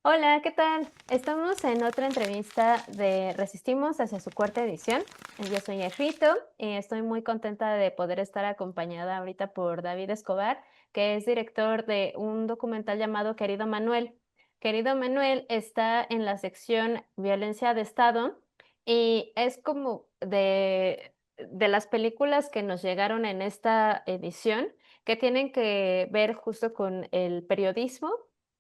Hola, ¿qué tal? Estamos en otra entrevista de Resistimos hacia su cuarta edición. Yo soy Rito y estoy muy contenta de poder estar acompañada ahorita por David Escobar, que es director de un documental llamado Querido Manuel. Querido Manuel está en la sección Violencia de Estado y es como de las películas que nos llegaron en esta edición que tienen que ver justo con el periodismo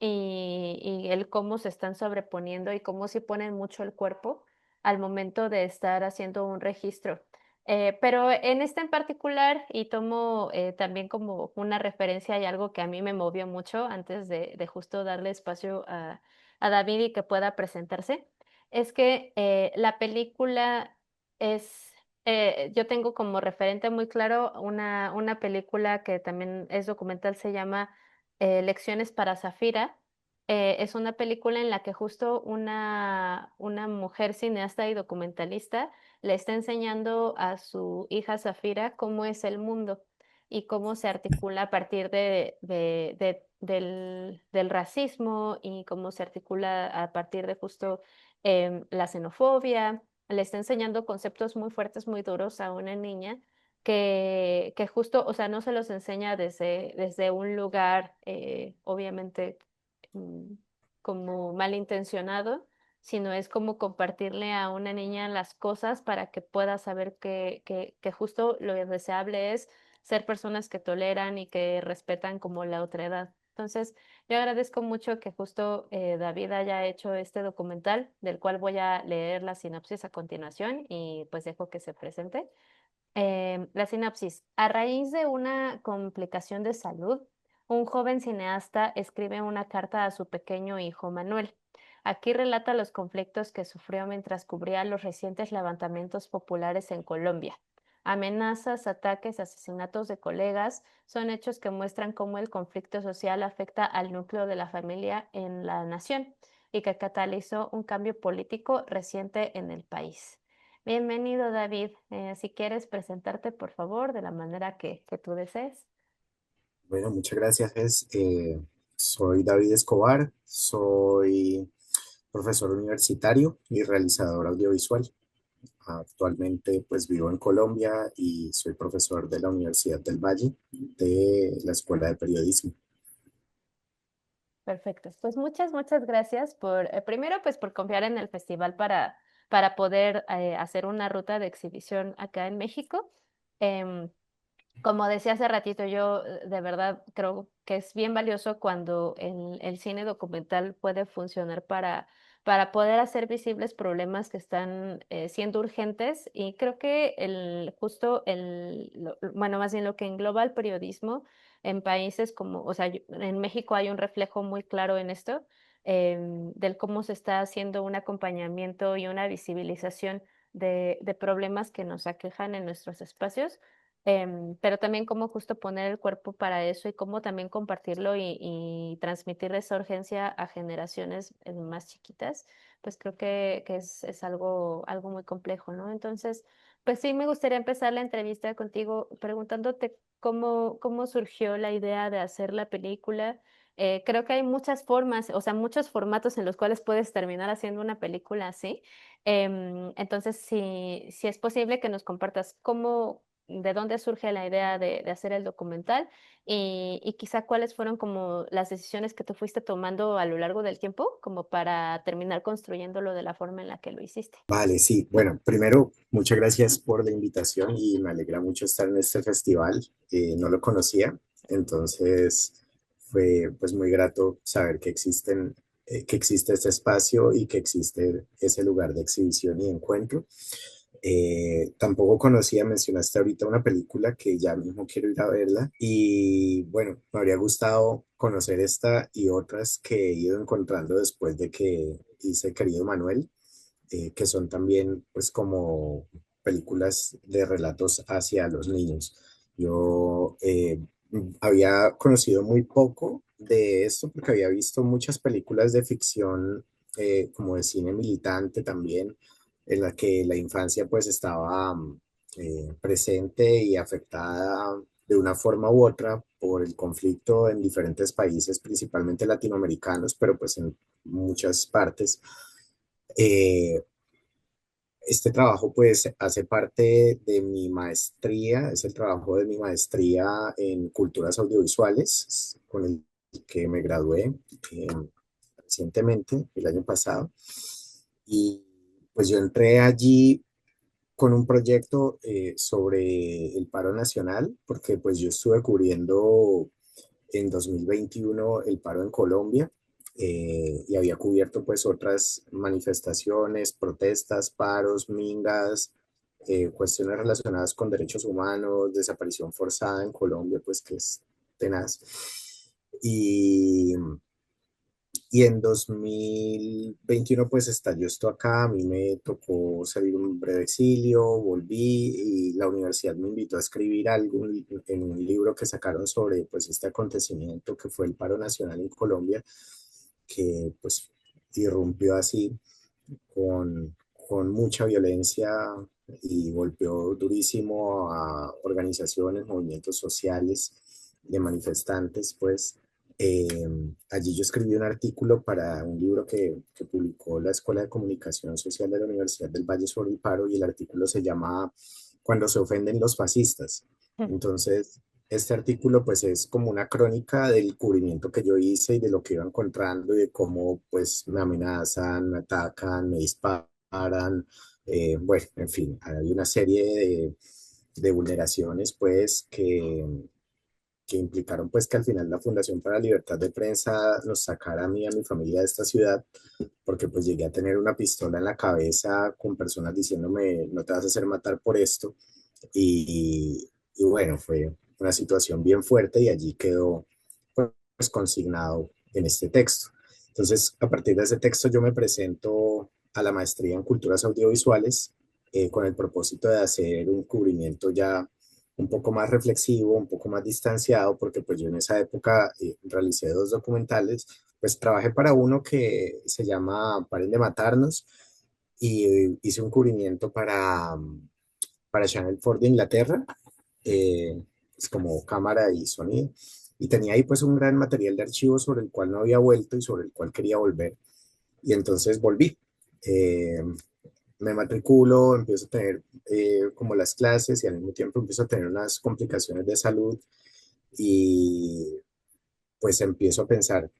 y el cómo se están sobreponiendo y cómo sí ponen mucho el cuerpo al momento de estar haciendo un registro. Pero en este en particular, y tomo también como una referencia y algo que a mí me movió mucho antes de justo darle espacio a David y que pueda presentarse, es que la película es, yo tengo como referente muy claro una película que también es documental, se llama Lecciones para Zafira. Es una película en la que justo una mujer cineasta y documentalista le está enseñando a su hija Zafira cómo es el mundo y cómo se articula a partir del racismo y cómo se articula a partir de justo la xenofobia. Le está enseñando conceptos muy fuertes, muy duros a una niña que justo, o sea, no se los enseña desde un lugar, obviamente, mm, como malintencionado, sino es como compartirle a una niña las cosas para que pueda saber que justo lo deseable es ser personas que toleran y que respetan como la otredad. Entonces, yo agradezco mucho que justo David haya hecho este documental, del cual voy a leer la sinopsis a continuación y pues dejo que se presente. La sinopsis. A raíz de una complicación de salud, un joven cineasta escribe una carta a su pequeño hijo Manuel. Aquí relata los conflictos que sufrió mientras cubría los recientes levantamientos populares en Colombia. Amenazas, ataques, asesinatos de colegas son hechos que muestran cómo el conflicto social afecta al núcleo de la familia en la nación y que catalizó un cambio político reciente en el país. Bienvenido, David. Si quieres presentarte, por favor, de la manera que tú desees. Bueno, muchas gracias. Soy David Escobar, soy profesor universitario y realizador audiovisual. Actualmente pues vivo en Colombia y soy profesor de la Universidad del Valle de la Escuela de Periodismo. Perfecto. Pues muchas gracias por, primero, pues por confiar en el festival para poder hacer una ruta de exhibición acá en México. Em, Como decía hace ratito, yo de verdad creo que es bien valioso cuando el cine documental puede funcionar para poder hacer visibles problemas que están siendo urgentes y creo que bueno, más bien lo que engloba el periodismo en países como, o sea, en México hay un reflejo muy claro en esto, del cómo se está haciendo un acompañamiento y una visibilización de problemas que nos aquejan en nuestros espacios, pero también cómo justo poner el cuerpo para eso y cómo también compartirlo y transmitir esa urgencia a generaciones más chiquitas, pues creo que es algo muy complejo, ¿no? Entonces, pues sí, me gustaría empezar la entrevista contigo preguntándote cómo surgió la idea de hacer la película. Creo que hay muchas formas, o sea, muchos formatos en los cuales puedes terminar haciendo una película así. Entonces, si es posible que nos compartas de dónde surge la idea de hacer el documental y quizá cuáles fueron como las decisiones que tú fuiste tomando a lo largo del tiempo como para terminar construyéndolo de la forma en la que lo hiciste. Vale, sí. Bueno, primero, muchas gracias por la invitación y me alegra mucho estar en este festival. No lo conocía, entonces fue pues muy grato saber que existe este espacio y que existe ese lugar de exhibición y encuentro. Tampoco conocía, mencionaste ahorita una película que ya mismo quiero ir a verla y bueno, me habría gustado conocer esta y otras que he ido encontrando después de que hice Querido Manuel, que son también pues como películas de relatos hacia los niños. Yo había conocido muy poco de esto porque había visto muchas películas de ficción, como de cine militante también, en la que la infancia pues estaba presente y afectada de una forma u otra por el conflicto en diferentes países, principalmente latinoamericanos, pero pues muchas partes. Eh, este trabajo pues hace parte de mi maestría, es el trabajo de mi maestría en culturas audiovisuales, con el que me gradué eh, recientemente, el año pasado. Y pues yo entré allí con un proyecto sobre el paro nacional, porque pues yo estuve cubriendo en 2021 el paro en Colombia, y había cubierto pues otras manifestaciones, protestas, paros, mingas, cuestiones relacionadas con derechos humanos, desaparición forzada en Colombia, pues que es tenaz. Y y en 2021 pues estalló esto acá, a mí me tocó salir un breve exilio, volví y la universidad me invitó a escribir algo en un libro que sacaron sobre pues este acontecimiento que fue el paro nacional en Colombia, que pues irrumpió así con mucha violencia y golpeó durísimo a organizaciones, movimientos sociales de manifestantes, pues eh, allí yo escribí un artículo para un libro que publicó la Escuela de Comunicación Social de la Universidad del Valle sobre el paro y el artículo se llama Cuando se ofenden los fascistas. Entonces, este artículo pues es como una crónica del cubrimiento que yo hice y de lo que iba encontrando y de cómo pues me amenazan, me atacan, me disparan, bueno, en fin, hay una serie de vulneraciones pues que implicaron pues que al final la Fundación para la Libertad de Prensa nos sacara a mí y a mi familia de esta ciudad, porque pues llegué a tener una pistola en la cabeza con personas diciéndome no te vas a hacer matar por esto y bueno, fue una situación bien fuerte y allí quedó pues consignado en este texto. Entonces, a partir de ese texto yo me presento a la maestría en culturas audiovisuales con el propósito de hacer un cubrimiento ya un poco más reflexivo, un poco más distanciado, porque pues yo en esa época realicé dos documentales, pues trabajé para uno que se llama Paren de Matarnos y hice un cubrimiento para Channel 4 de Inglaterra, es como cámara y sonido, y tenía ahí pues un gran material de archivo sobre el cual no había vuelto y sobre el cual quería volver, y entonces volví. Eh, Me matriculo, empiezo a tener como las clases y al mismo tiempo empiezo a tener unas complicaciones de salud y pues empiezo a pensar,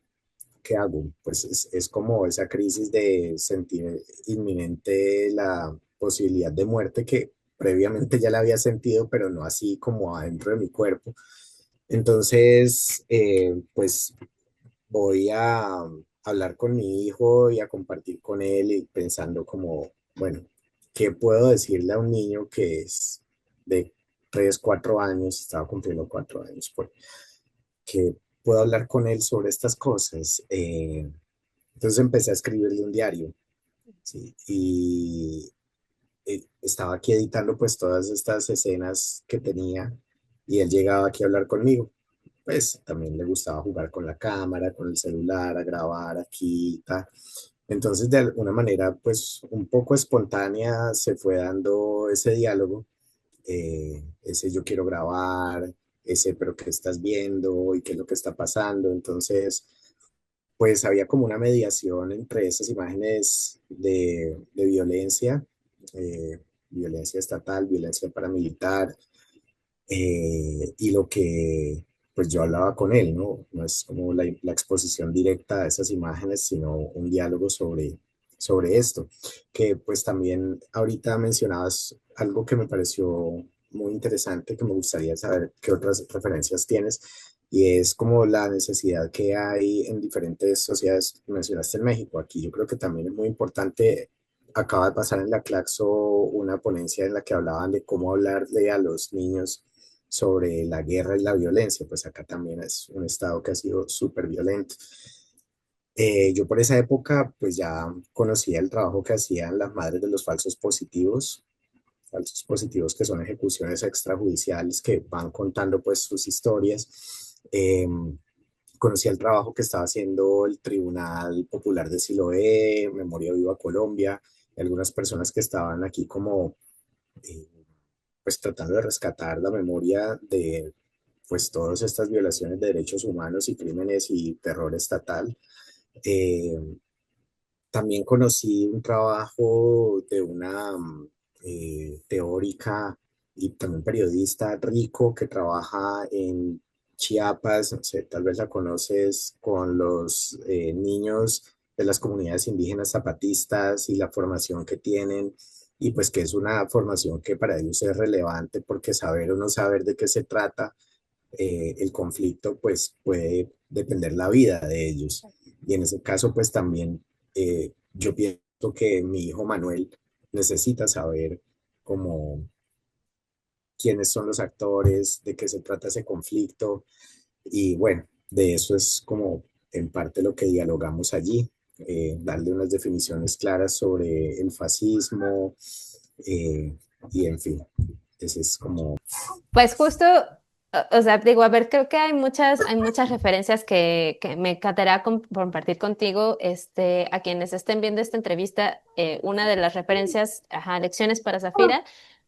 ¿qué hago? Pues es como esa crisis de sentir inminente la posibilidad de muerte que previamente ya la había sentido, pero no así como adentro de mi cuerpo. Entonces, pues voy a hablar con mi hijo y a compartir con él y pensando como, bueno, ¿qué puedo decirle a un niño que es de 3 4 años, estaba cumpliendo 4 años, pues, que puedo hablar con él sobre estas cosas? Entonces empecé a escribirle un diario, ¿sí? Y estaba aquí editando pues todas estas escenas que tenía y él llegaba aquí a hablar conmigo. Pues también le gustaba jugar con la cámara, con el celular, a grabar aquí y tal. Entonces, de alguna manera, pues un poco espontánea se fue dando ese diálogo, ese yo quiero grabar, ese pero qué estás viendo y qué es lo que está pasando. Entonces, pues había como una mediación entre esas imágenes de violencia, eh, violencia estatal, violencia paramilitar, y lo que pues yo hablaba con él, ¿no? No es como la exposición directa a esas imágenes, sino un diálogo sobre esto, que pues también ahorita mencionabas algo que me pareció muy interesante, que me gustaría saber qué otras referencias tienes, y es como la necesidad que hay en diferentes sociedades, mencionaste en México, aquí yo creo que también es muy importante. Acaba de pasar en la Claxo una ponencia en la que hablaban de cómo hablarle a los niños sobre la guerra y la violencia, pues acá también es un estado que ha sido súper violento. Yo por esa época pues ya conocía el trabajo que hacían las madres de los falsos positivos que son ejecuciones extrajudiciales que van contando pues sus historias. Conocía el trabajo que estaba haciendo el Tribunal Popular de Siloé, Memoria Viva Colombia, y algunas personas que estaban aquí como eh, pues tratando de rescatar la memoria de pues todas estas violaciones de derechos humanos y crímenes y terror estatal. Eh, también conocí un trabajo de una teórica y también periodista rico que trabaja en Chiapas, no sé, tal vez la conoces, con los niños de las comunidades indígenas zapatistas y la formación que tienen, y pues que es una formación que para ellos es relevante porque saber o no saber de qué se trata el conflicto, pues puede depender la vida de ellos. Y en ese caso, pues también yo pienso que mi hijo Manuel necesita saber cómo, quiénes son los actores, de qué se trata ese conflicto. Y bueno, de eso es como en parte lo que dialogamos allí, darle unas definiciones claras sobre el fascismo eh, y en fin, ese es como... Pues justo, o sea, digo, a ver, creo que hay muchas referencias que me encantaría compartir contigo, a quienes estén viendo esta entrevista, una de las referencias, ajá, Lecciones para Zafira,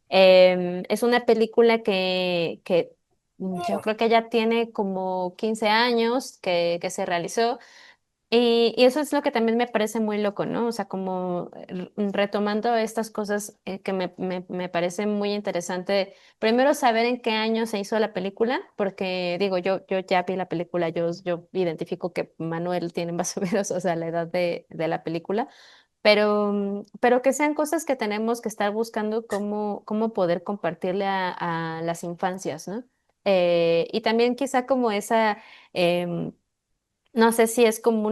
es una película que yo creo que ya tiene como 15 años que se realizó. Y eso es lo que también me parece muy loco, ¿no? O sea, como retomando estas cosas que me parece muy interesante. Primero, saber en qué año se hizo la película, porque digo, yo ya vi la película, yo identifico que Manuel tiene más o menos, o sea, la edad de la película, pero que sean cosas que tenemos que estar buscando cómo poder compartirle a las infancias, ¿no? Y también quizá como esa... em, no sé si es como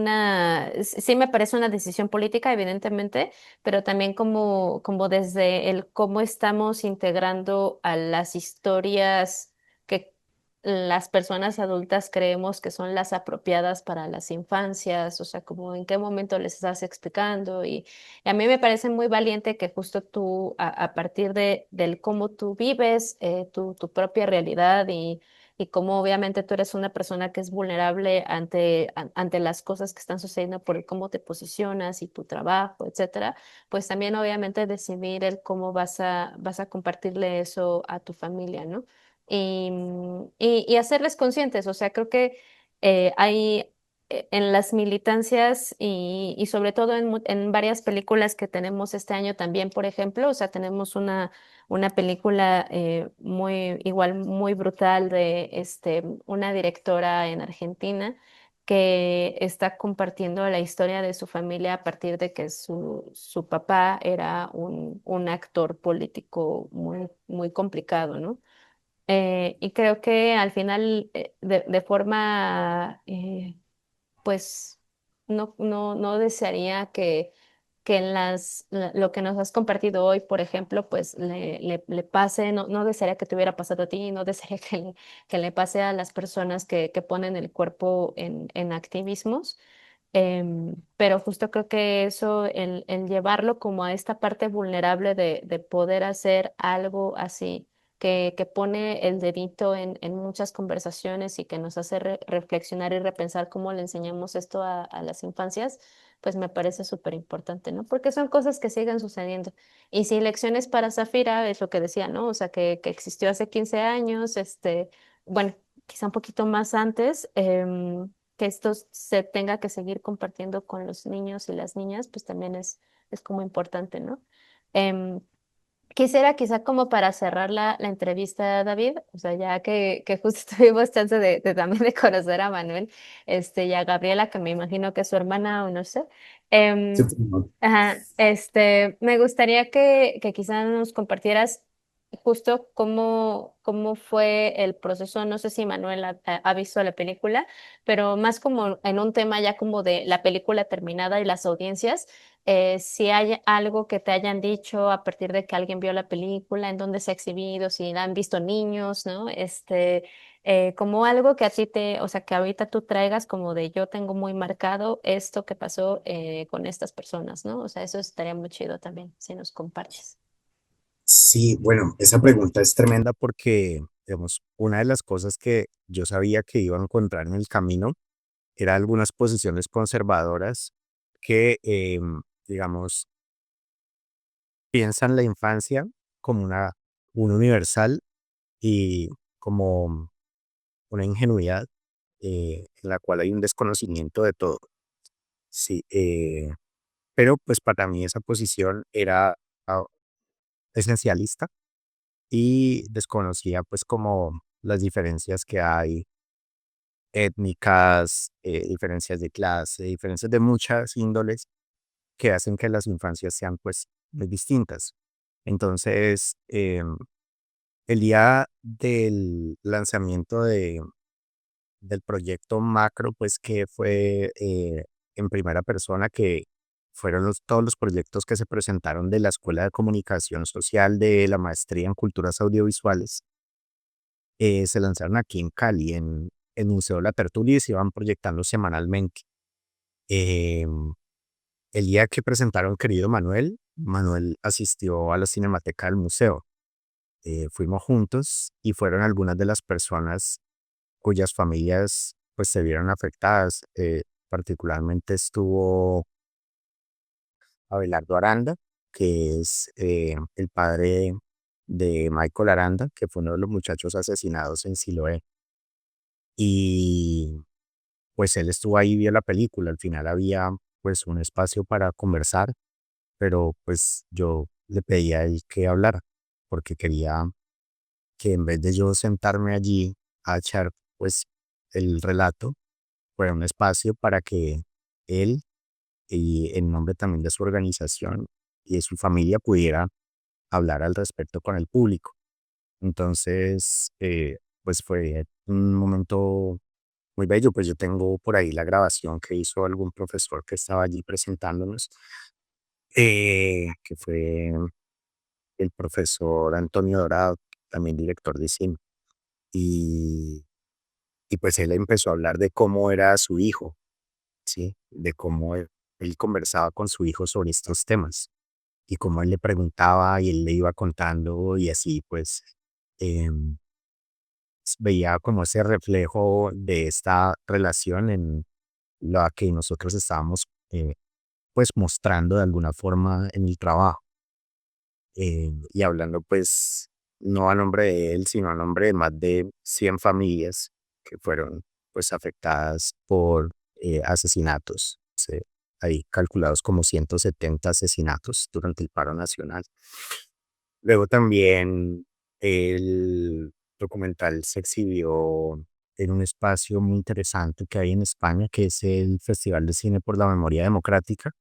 sí me parece una decisión política, evidentemente, pero también como desde el cómo estamos integrando a las historias que las personas adultas creemos que son las apropiadas para las infancias, o sea, como en qué momento les estás explicando. Y a mí me parece muy valiente que justo tú, a partir del cómo tú vives, tu propia realidad y como obviamente tú eres una persona que es vulnerable ante las cosas que están sucediendo por el cómo te posicionas y tu trabajo, etcétera, pues también obviamente decidir el cómo vas a compartirle eso a tu familia, ¿no? Y hacerles conscientes, o sea, creo que hay en las militancias y sobre todo en varias películas que tenemos este año también, por ejemplo, o sea, tenemos una película muy, igual, muy brutal de una directora en Argentina que está compartiendo la historia de su familia a partir de que su papá era un actor político muy, muy complicado, ¿no? Y creo que al final, de forma pues no desearía que en lo que nos has compartido hoy, por ejemplo, pues le pase, no desearía que te hubiera pasado a ti, no desearía que le pase a las personas que ponen el cuerpo en activismos. Pero justo creo que eso, el llevarlo como a esta parte vulnerable de poder hacer algo así, que pone el dedito en muchas conversaciones y que nos hace reflexionar y repensar cómo le enseñamos esto a las infancias, pues me parece súper importante, ¿no? Porque son cosas que siguen sucediendo. Y si Lecciones para Zafira es lo que decía, ¿no? O sea, que existió hace 15 años, bueno, quizá un poquito más antes. Que esto se tenga que seguir compartiendo con los niños y las niñas, pues también es como importante, ¿no? Em, Quisiera quizá como para cerrar la entrevista, David, o sea, ya que justo tuvimos chance de también de conocer a Manuel, y a Gabriela, que me imagino que es su hermana o no sé. em, Ajá, me gustaría que quizá nos compartieras justo cómo fue el proceso. No sé si Manuel ha visto la película, pero más como en un tema ya como de la película terminada y las audiencias, si hay algo que te hayan dicho a partir de que alguien vio la película, en dónde se ha exhibido, si la han visto niños, ¿no? Como algo que a ti o sea, que ahorita tú traigas como de yo tengo muy marcado esto que pasó con estas personas, ¿no? O sea, eso estaría muy chido también, si nos compartes. Sí, bueno, esa pregunta es tremenda porque, digamos, una de las cosas que yo sabía que iba a encontrar en el camino era algunas posiciones conservadoras que, digamos, piensan la infancia como un universal y como una ingenuidad en la cual hay un desconocimiento de todo. Sí, pero pues para mí esa posición era ah, esencialista y desconocía pues como las diferencias que hay étnicas, diferencias de clase, diferencias de muchas índoles que hacen que las infancias sean pues muy distintas. Entonces, el día del lanzamiento del proyecto Macro, pues que fue en primera persona, que fueron todos los proyectos que se presentaron de la Escuela de Comunicación Social de la Maestría en Culturas Audiovisuales, se lanzaron aquí en Cali, en el Museo La Tertulia, y se iban proyectando semanalmente. Em, el día que presentaron Querido Manuel, Manuel asistió a la Cinemateca del museo. Fuimos juntos y fueron algunas de las personas cuyas familias pues se vieron afectadas. Particularmente estuvo Abelardo Aranda, que es el padre de Michael Aranda, que fue uno de los muchachos asesinados en Siloé. Y pues él estuvo ahí y vio la película. Al final había pues un espacio para conversar, pero pues yo le pedí a él que hablara, porque quería que en vez de yo sentarme allí a echar pues el relato, fuera un espacio para que él, y en nombre también de su organización y de su familia, pudiera hablar al respecto con el público. Entonces, pues fue un momento muy bello. Pues yo tengo por ahí la grabación que hizo algún profesor que estaba allí presentándonos, que fue el profesor Antonio Dorado, también director de cine. Y, y pues él empezó a hablar de cómo era su hijo, ¿sí? De cómo él conversaba con su hijo sobre estos temas y cómo él le preguntaba y él le iba contando, y así pues em, veía como ese reflejo de esta relación en la que nosotros estábamos pues mostrando de alguna forma en el trabajo, y hablando pues no a nombre de él, sino a nombre de más de 100 familias que fueron pues afectadas por asesinatos. Hay calculados como 170 asesinatos durante el paro nacional. Luego también el documental se exhibió en un espacio muy interesante que hay en España, que es el Festival de Cine por la Memoria Democrática.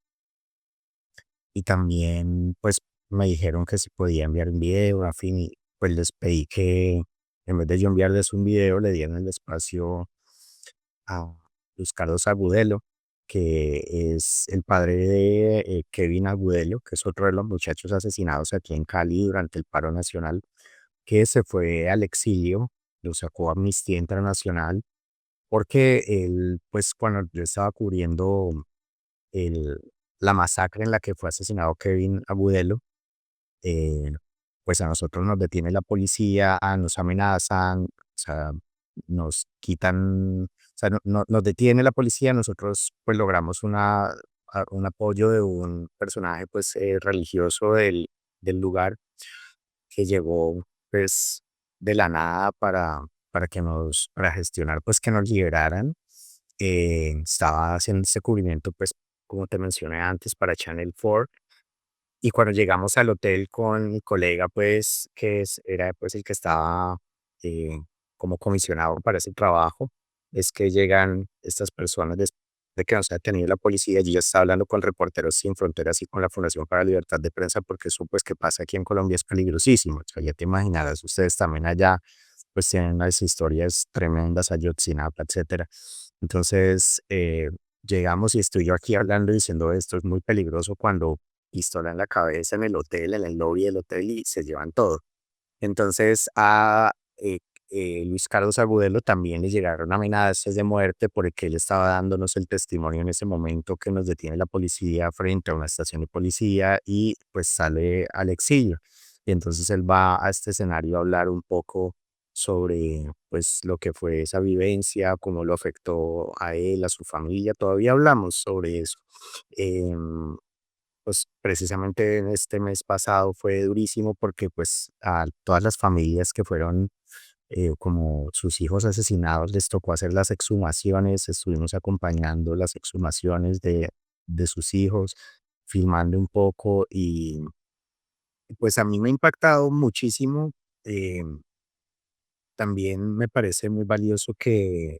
Y también, pues, me dijeron que si podía enviar un video, en fin, y pues les pedí que en vez de yo enviarles un video, le dieran el espacio a Luis Carlos Agudelo, que es el padre de Kevin Agudelo, que es otro de los muchachos asesinados aquí en Cali durante el paro nacional, que se fue al exilio, lo sacó Amnistía Internacional, porque él, pues, cuando yo estaba cubriendo el, la masacre en la que fue asesinado Kevin Agudelo, eh, pues a nosotros nos detiene la policía, nos amenazan, o sea, nos quitan, o sea, nos detiene la policía. Nosotros pues logramos un apoyo de un personaje pues religioso del lugar, que llegó pues de la nada para gestionar pues que nos liberaran. Estaba haciendo ese cubrimiento pues como te mencioné antes para Channel 4, y cuando llegamos al hotel con mi colega, pues, era pues el que estaba eh, como comisionado para ese trabajo, es que llegan estas personas después de que nos ha detenido la policía. Y yo estaba hablando con Reporteros Sin Fronteras y con la Fundación para la Libertad de Prensa, porque eso pues que pasa aquí en Colombia es peligrosísimo. O sea, ya te imaginarás, ustedes también allá pues tienen unas historias tremendas, Ayotzinapa, etcétera. Entonces, llegamos y estoy yo aquí hablando diciendo esto es muy peligroso, cuando pistola en la cabeza en el hotel, en el lobby del hotel, y se llevan todo. Entonces a Luis Carlos Agudelo también le llegaron amenazas de muerte porque él estaba dándonos el testimonio en ese momento que nos detiene la policía frente a una estación de policía y pues sale al exilio. Y entonces él va a este escenario a hablar un poco sobre pues lo que fue esa vivencia, cómo lo afectó a él, a su familia. Todavía hablamos sobre eso. Em, pues precisamente en este mes pasado fue durísimo porque pues a todas las familias que fueron como sus hijos asesinados les tocó hacer las exhumaciones. Estuvimos acompañando las exhumaciones de sus hijos. filmando un poco y pues a mí me ha impactado muchísimo. eh, También me parece muy valioso que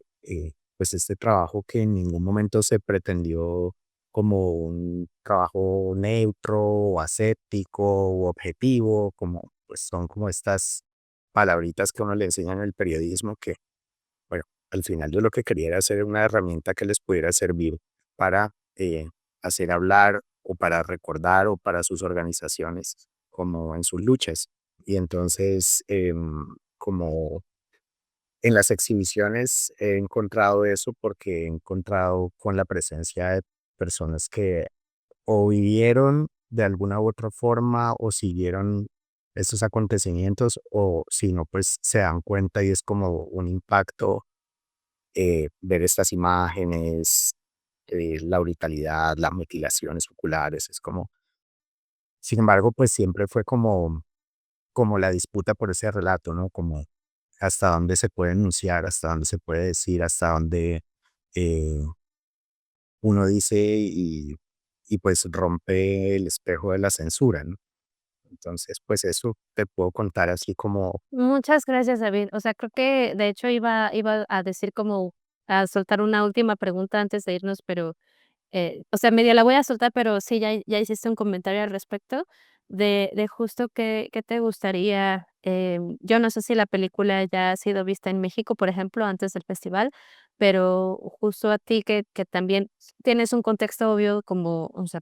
pues este trabajo que en ningún momento se pretendió como un trabajo neutro o aséptico o objetivo, como pues son como estas palabritas que uno le enseña en el periodismo que, bueno, al final yo lo que quería era hacer una herramienta que les pudiera servir para hacer hablar o para recordar o para sus organizaciones como en sus luchas. Y entonces, como en las exhibiciones he encontrado eso porque he encontrado con la presencia de personas que o vivieron de alguna u otra forma o siguieron estos acontecimientos o si no, pues se dan cuenta y es como un impacto ver estas imágenes, la brutalidad, las mutilaciones oculares, es como, sin embargo, pues siempre fue como la disputa por ese relato, ¿no? Como hasta dónde se puede enunciar, hasta dónde se puede decir, hasta dónde eh, uno dice y pues rompe el espejo de la censura, ¿no? Entonces, pues eso te puedo contar así como, Muchas gracias, David. O sea, creo que de hecho iba a decir como a soltar una última pregunta antes de irnos, pero o sea, medio la voy a soltar, pero sí, ya hiciste un comentario al respecto de justo qué te gustaría, yo no sé si la película ya ha sido vista en México, por ejemplo, antes del festival, pero justo a ti que también tienes un contexto obvio como, o sea,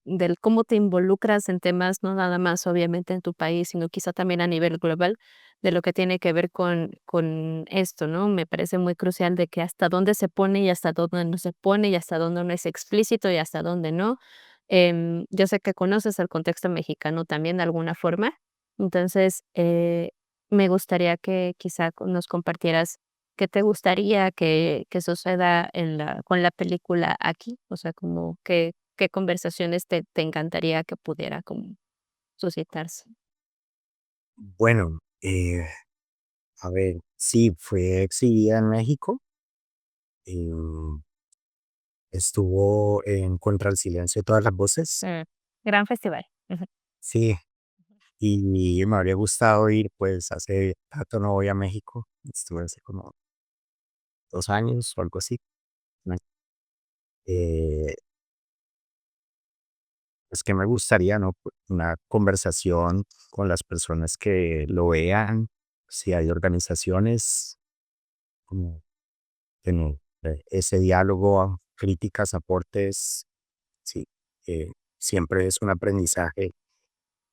del cómo te involucras en temas, no nada más obviamente en tu país, sino quizá también a nivel global, de lo que tiene que ver con esto, ¿no? Me parece muy crucial de que hasta dónde se pone y hasta dónde no se pone, y hasta dónde no es explícito y hasta dónde no. Yo sé que conoces el contexto mexicano también de alguna forma, entonces, me gustaría que quizá nos compartieras qué te gustaría que suceda en la con la película aquí, o sea, como qué conversaciones te encantaría que pudiera como suscitarse. bueno, a ver, sí, fue exhibida en México, em, estuvo en Contra el Silencio de Todas las Voces, Mm, gran festival. Ujú. sí, y me habría gustado ir, pues hace rato no voy a México, estuve hace como 2 años o algo así. ¿No? Eh, es que me gustaría, ¿no? Una conversación con las personas que lo vean, si hay organizaciones, como ese diálogo, críticas, aportes, sí, siempre es un aprendizaje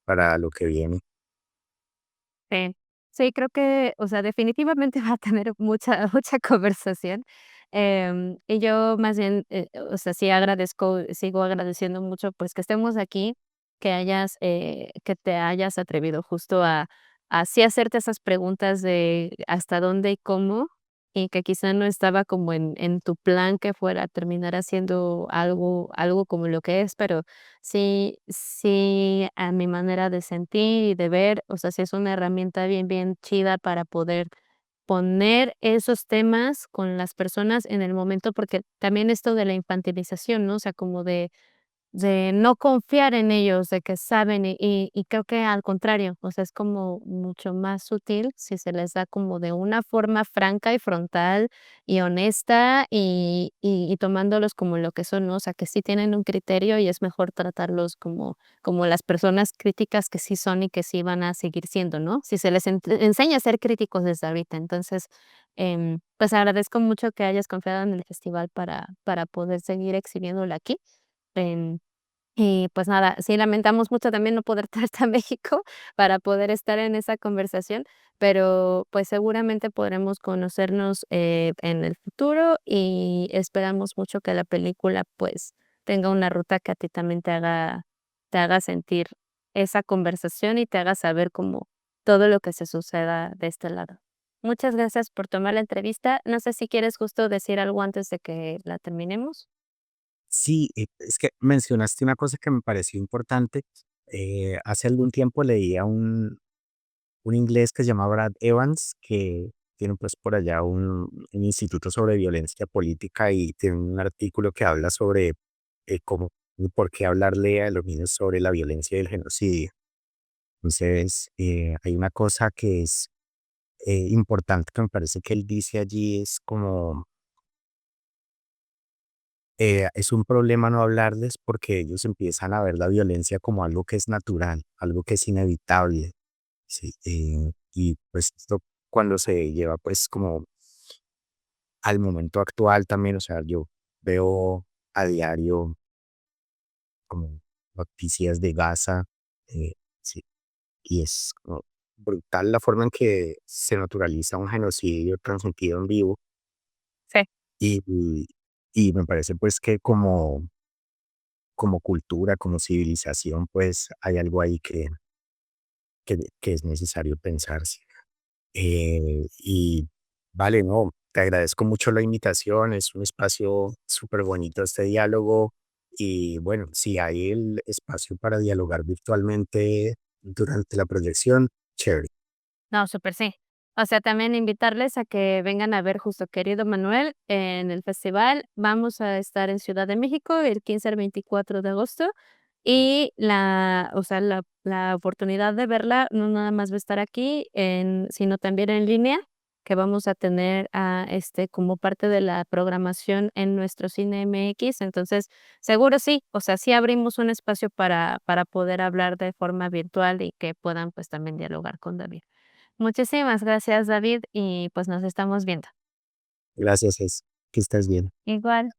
para lo que viene. Sí, sí, creo que, o sea, definitivamente va a tener mucha mucha conversación, y yo más bien, o sea, sí agradezco, sigo agradeciendo mucho, pues, que estemos aquí, que te hayas atrevido justo a sí hacerte esas preguntas de hasta dónde y cómo, y que quizá no estaba como en tu plan que fuera a terminar haciendo algo como lo que es, pero sí, a mi manera de sentir y de ver, o sea, sí es una herramienta bien chida para poder poner esos temas con las personas en el momento, porque también esto de la infantilización, ¿no? O sea, como de no confiar en ellos, de que saben, y creo que al contrario, o sea, es como mucho más sutil si se les da como de una forma franca y frontal y honesta, y tomándolos como lo que son, ¿no? O sea, que sí tienen un criterio y es mejor tratarlos como las personas críticas que sí son y que sí van a seguir siendo, ¿no? Si se les enseña a ser críticos desde ahorita. Entonces, pues agradezco mucho que hayas confiado en el festival para poder seguir exhibiéndolo aquí. Em, y pues nada, sí lamentamos mucho también no poder traerte a México para poder estar en esa conversación, pero pues seguramente podremos conocernos, en el futuro y esperamos mucho que la película pues tenga una ruta que a ti también te haga sentir esa conversación y te haga saber como todo lo que se suceda de este lado. Muchas gracias por tomar la entrevista. No sé si quieres justo decir algo antes de que la terminemos. Sí, es que mencionaste una cosa que me pareció importante. Hace algún tiempo leía un inglés que se llama Brad Evans, que tiene pues por allá un instituto sobre violencia política y tiene un artículo que habla sobre cómo ¿Y por qué hablarle a los niños sobre la violencia y el genocidio? Entonces, hay una cosa que es importante que me parece que él dice allí, es como, es un problema no hablarles porque ellos empiezan a ver la violencia como algo que es natural, algo que es inevitable. Sí, y pues esto cuando se lleva pues como al momento actual también, o sea, yo veo a diario como noticias de Gaza, sí, y es como brutal la forma en que se naturaliza un genocidio transmitido en vivo Sí. y, y me parece pues que como cultura, como civilización, pues hay algo ahí que es necesario pensarse. Y vale, no, te agradezco mucho la invitación, es un espacio súper bonito este diálogo y bueno, si hay el espacio para dialogar virtualmente durante la proyección, chévere. No, súper sí. O sea, también invitarles a que vengan a ver justo Querido Manuel en el festival. Vamos a estar en Ciudad de México el 15 al 24 de agosto y o sea, la oportunidad de verla no nada más va a estar aquí, sino también en línea, que vamos a tener como parte de la programación en nuestro Cine MX. Entonces, seguro sí, o sea, sí abrimos un espacio para poder hablar de forma virtual y que puedan pues también dialogar con David. Muchísimas gracias, David, y pues nos estamos viendo. Gracias, que estés bien. Igual.